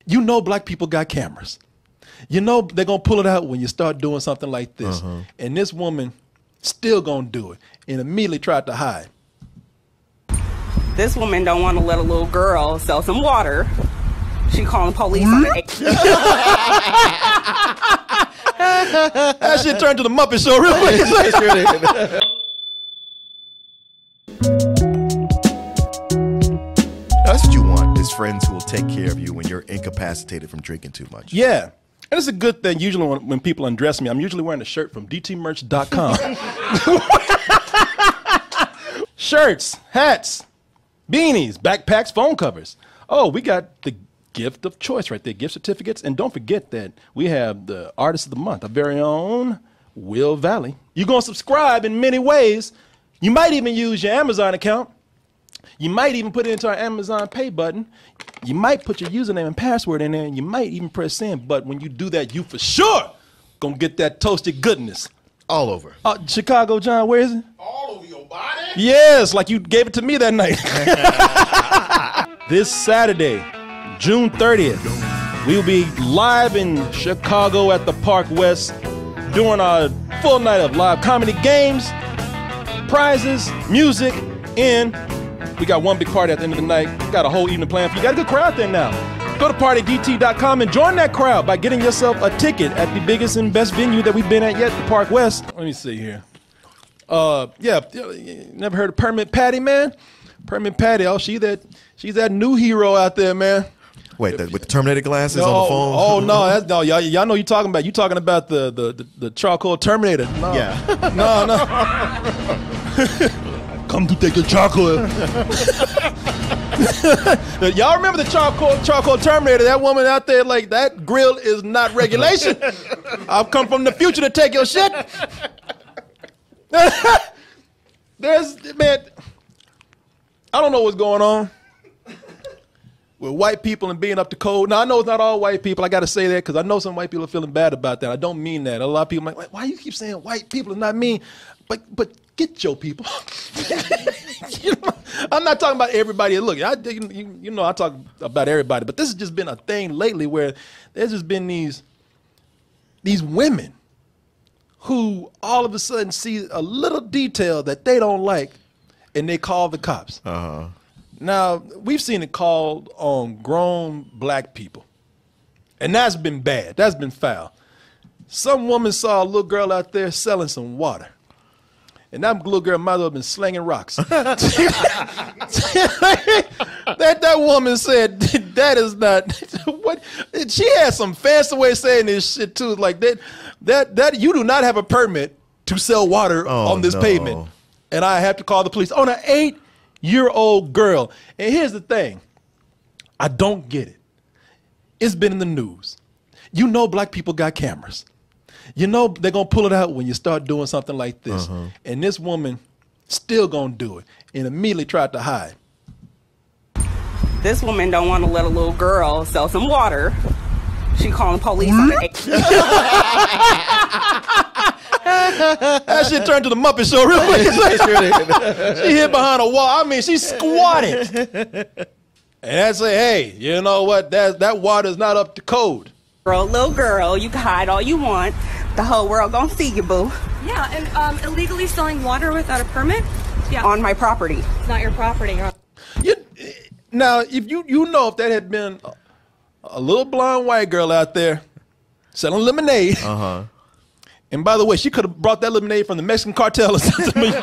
You know black people got cameras. You know they're going to pull it out when you start doing something like this. And this woman still going to do it and immediately tried to hide. This woman don't want to let a little girl sell some water. She calling police on the That shit turned to the Muppet Show real quick. That's what you want, is friends who will take care of you when you're incapacitated from drinking too much. Yeah. And it's a good thing. Usually when people undress me, I'm usually wearing a shirt from dtmerch.com. Shirts, hats, beanies, backpacks, phone covers. Oh, we got the gift of choice right there, gift certificates. And don't forget that we have the Artist of the Month, our very own Will Valley. You're going to subscribe in many ways. You might even use your Amazon account. You might even put it into our Amazon Pay button. You might put your username and password in there, and you might even press send. But when you do that, you for sure gonna get that toasted goodness. All over. Chicago, John, where is it? All over your body? Yes, like you gave it to me that night. This Saturday, June 30th, we'll be live in Chicago at the Park West doing our full night of live comedy, games, prizes, music, and we got one big party at the end of the night. Got a whole evening planned for you. Got a good crowd there now. Go to partydt.com and join that crowd by getting yourself a ticket at the biggest and best venue that we've been at yet, the Park West. Let me see here. Yeah, never heard of Permit Patty, man? Permit Patty, oh, she's that new hero out there, man. Wait, with the Terminator glasses on the phone? Oh no, y'all know you talking about. You talking about the charcoal Terminator? No. Yeah. No. Come to take your chocolate. Y'all remember the charcoal Terminator? That woman out there, like, that grill is not regulation. I've come from the future to take your shit. Man, I don't know what's going on with white people and being up to code. Now, I know it's not all white people. I got to say that because I know some white people are feeling bad about that. I don't mean that. A lot of people are like, why you keep saying white people is not mean? But get your people. I'm not talking about everybody. Look, I talk about everybody, but this has just been a thing lately where there's just been these women who all of a sudden see a little detail that they don't like, and they call the cops. Now, we've seen it called on grown black people, and that's been bad. That's been foul. Some woman saw a little girl out there selling some water. And that little girl might have been slinging rocks. that woman said, that is not, what? She had some fancy way of saying this shit too. Like that you do not have a permit to sell water on this pavement. And I have to call the police on an 8-year-old girl. And here's the thing. I don't get it. It's been in the news. You know black people got cameras. You know they're going to pull it out when you start doing something like this. And this woman still going to do it and immediately tried to hide. This woman don't want to let a little girl sell some water. She calling police on the That shit turned to the Muppet Show real quick. She hid behind a wall. I mean, she squatted. And I say, hey, you know what? That water's not up to code. Little girl, you can hide all you want. The whole world gonna see you, boo. Yeah, and illegally selling water without a permit? Yeah. On my property. It's not your property. Now, if you know if that had been a little blonde white girl out there selling lemonade, and by the way, she could have brought that lemonade from the Mexican cartel or something.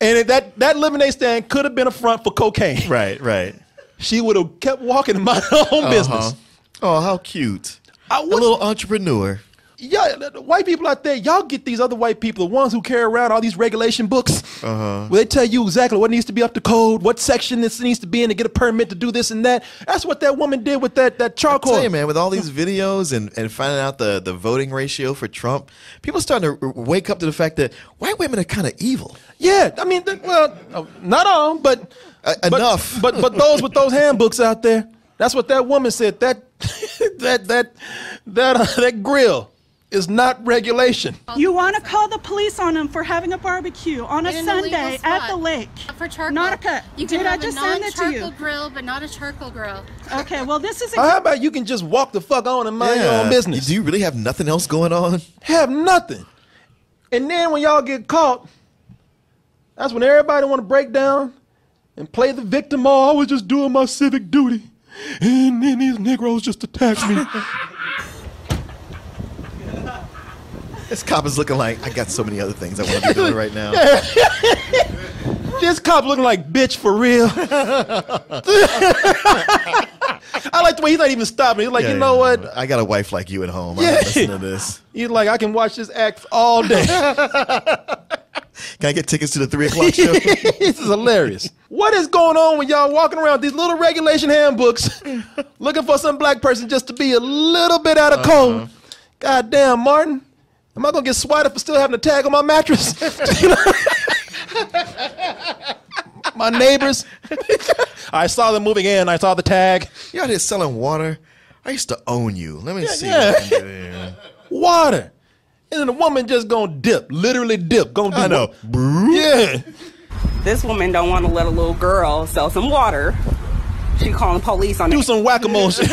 And that lemonade stand could have been a front for cocaine. Right. She would have kept walking and mind her own business. Oh, how cute. A little entrepreneur. Yeah, the white people out there, y'all get these other white people, the ones who carry around all these regulation books, where they tell you exactly what needs to be up to code, what section this needs to be in to get a permit to do this and that. That's what that woman did with that charcoal. I tell you, man, with all these videos and finding out the voting ratio for Trump, people are starting to wake up to the fact that white women are kind of evil. Yeah, I mean, well, not all, but enough. But those with those handbooks out there, that's what that woman said. That grill is not regulation. You want to call the police on them for having a barbecue on a Sunday at the lake. For charcoal. Nautica, You can did I have just a send it to you? non-charcoal grill, but not a charcoal grill. Okay, well, this is How about you can just walk the fuck on and mind your own business? Do you really have nothing else going on? Have nothing. And then when y'all get caught, that's when everybody want to break down and play the victim. Oh, I was just doing my civic duty. And then these Negroes just attacked me. This cop is looking like, I got so many other things I want to be doing right now. This cop looking like, bitch, for real. I like the way he's not even stopping. He's like, you know what? I got a wife like you at home. I'm not listening to this. He's like, I can watch this act all day. Can I get tickets to the 3 o'clock show? This is hilarious. What is going on when y'all walking around with these little regulation handbooks looking for some black person just to be a little bit out of code? God damn, Martin. Am I going to get swatted for still having a tag on my mattress? My neighbors. I saw them moving in. I saw the tag. You out here selling water? I used to own you. Let me see. yeah. What I can do here. Water. And then the woman just going to dip. Literally dip. Gonna do I know. Yeah. This woman don't want to let a little girl sell some water. She calling the police on Do it. some whack-a-mole shit.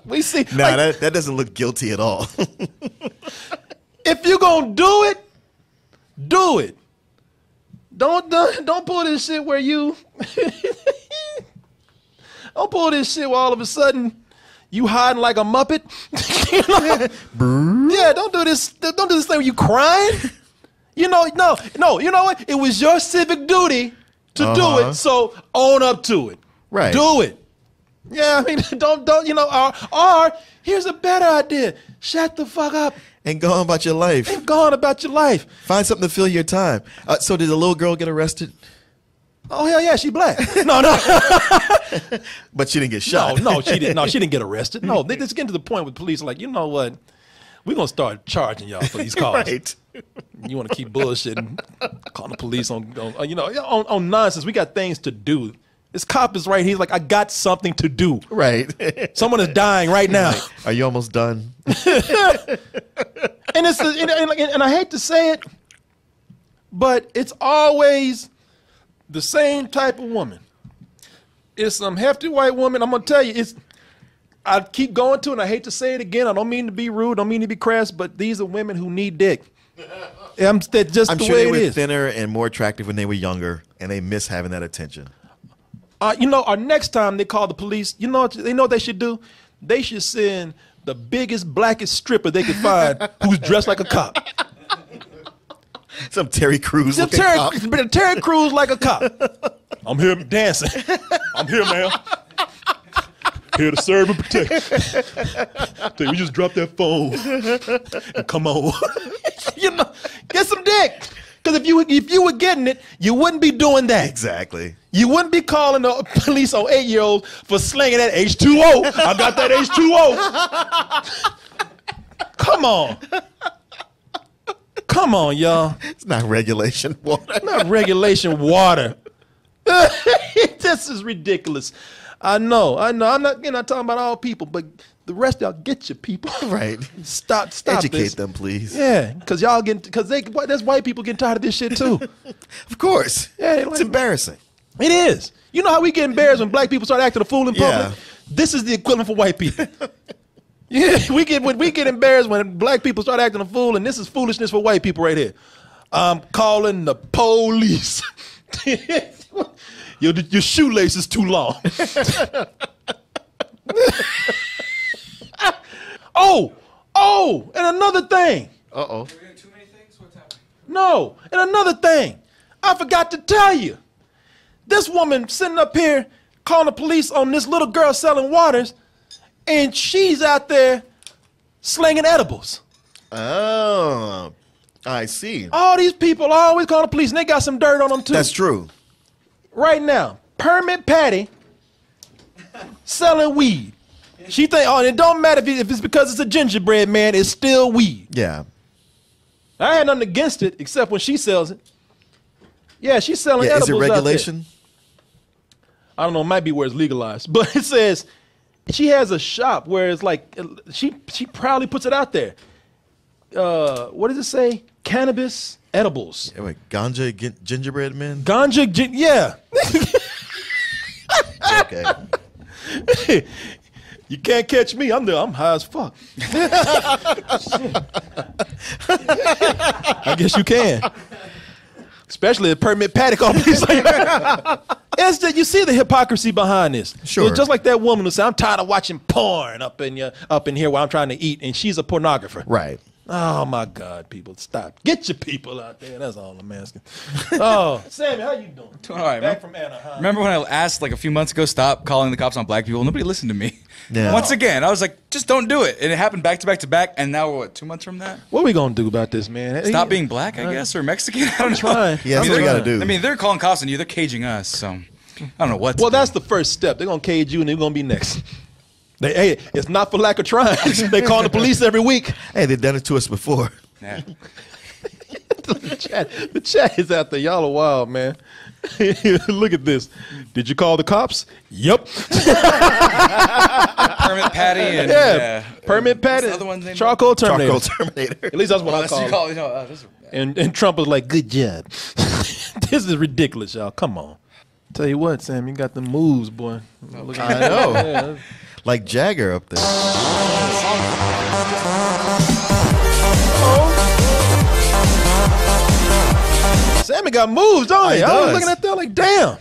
We see. Nah, like, that doesn't look guilty at all. if you going to do it, do it. Don't pull this shit where you don't pull this shit where all of a sudden you hiding like a Muppet. Yeah, don't do this thing where you crying. You know, no, you know what? It was your civic duty to do it, so own up to it. Right. Do it. Yeah, I mean, don't you know, or here's a better idea. Shut the fuck up. And go on about your life. And go on about your life. Find something to fill your time. So did the little girl get arrested? Oh, hell yeah, she black. No. But she didn't get shot. No, she didn't. No, she didn't get arrested. No, they just get to the point with police like, you know what? We're going to start charging y'all for these calls. Right. You want to keep bullshitting, calling the police on nonsense. We got things to do. This cop is right. He's like, I got something to do. Right. Someone is dying right now. Like, are you almost done? And and I hate to say it, but it's always the same type of woman. It's some hefty white woman. I'm gonna tell you, I keep going to it, and I hate to say it again. I don't mean to be rude, don't mean to be crass, but these are women who need dick. I'm sure they were is. thinner and more attractive when they were younger, and they miss having that attention. Our next time they call the police, they know what they should do? They should send the biggest, blackest stripper they could find who's dressed like a cop. Some Terry Crews looking cop. Terry Crews like a cop. I'm here dancing. I'm here, man. Here to serve and protect. So you just drop that phone and come on. Get some dick. Because if you were getting it, you wouldn't be doing that. Exactly. You wouldn't be calling the police on 8-year-olds for slinging that H2O. I got that H2O. Come on. Come on, y'all. It's not regulation water. Not regulation water. This is ridiculous. I know. I'm not talking about all people, but the rest of y'all get your people. Right. Stop Educate this. them, please. Yeah, because there's white people getting tired of this shit too. Of course. Yeah, it's embarrassing. It is. You know how we get embarrassed when black people start acting a fool in public? Yeah. This is the equivalent for white people. Yeah, we get embarrassed when black people start acting a fool, and this is foolishness for white people right here. I'm calling the police. Your shoelace is too long. Oh, and another thing. Uh-oh. Are we doing too many things? What's happening? No, and another thing. I forgot to tell you. This woman sitting up here calling the police on this little girl selling waters, and she's out there slinging edibles. Oh, I see. All these people always call the police, and they got some dirt on them too. That's true. Right now, Permit Patty selling weed. She think, it don't matter if it's because it's a gingerbread man, it's still weed. Yeah. I had nothing against it except when she sells it. Yeah, she's selling edibles. Is it regulation? I don't know, it might be where it's legalized, but it says she has a shop where it's like she proudly puts it out there. what does it say? Cannabis edibles. Yeah, wait, ganja gingerbread men. Ganja, yeah. Okay. You can't catch me. I'm high as fuck. I guess you can. Especially a permit paddock on place like that. It's that you see the hypocrisy behind this. Sure. It's just like that woman who said, I'm tired of watching porn up in here while I'm trying to eat, and she's a pornographer. Right. Oh my God, people, stop. Get your people out there. That's all I'm asking. Oh, Sammy, how you doing? All right, Back from Anaheim. Remember when I asked like a few months ago, stop calling the cops on black people? Nobody listened to me. Yeah. Once again, I was like, just don't do it. And it happened back to back to back. And now we're what, 2 monthts from that? What are we gonna do about this, man? Stop being black, I guess, or Mexican. I don't know. Trying. Yeah, that's what we got to do. I mean, they're calling cops on you. They're caging us. So I don't know what. Well, that's the first step. They're gonna cage you, and they're gonna be next. Hey, it's not for lack of trying. They call the police every week. Hey, they've done it to us before. Yeah. The chat is out there. Y'all are wild, man. Look at this. Did you call the cops? Yep. Permit Patty and Permit Patty. What's the other one's name? Charcoal Terminator. Charcoal Terminator. At least that's what I call it. And Trump was like, good job. This is ridiculous, y'all. Come on. Tell you what, Sam, you got the moves, boy. Look at I know. Yeah. Like Jagger up there. Sammy got moves, don't he? He I was does. looking at that like, damn.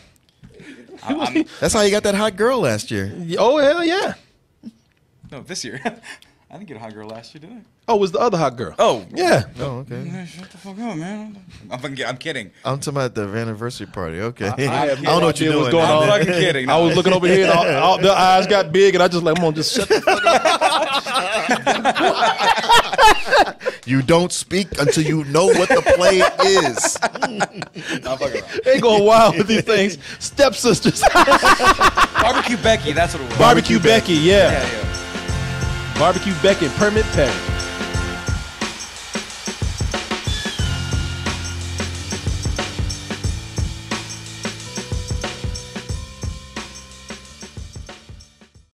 That's how you got that hot girl last year. Oh, hell yeah. No, this year. I didn't get a hot girl last year, did I? Oh, it was the other hot girl. Oh. Yeah. Oh, okay. Shut the fuck up, man. I'm kidding. I'm talking about the anniversary party. Okay. I have I don't know what you're idea doing. what's going I'm on. fucking kidding. I was looking over here, and all the eyes got big, and I just like, I'm gonna just shut the fuck up. You don't speak until you know what the play is. I'm fucking around. They going wild with these things. Stepsisters. BBQ Becky, that's what it was. BBQ Becky, yeah. Yeah. BBQ Becky, Permit Patty.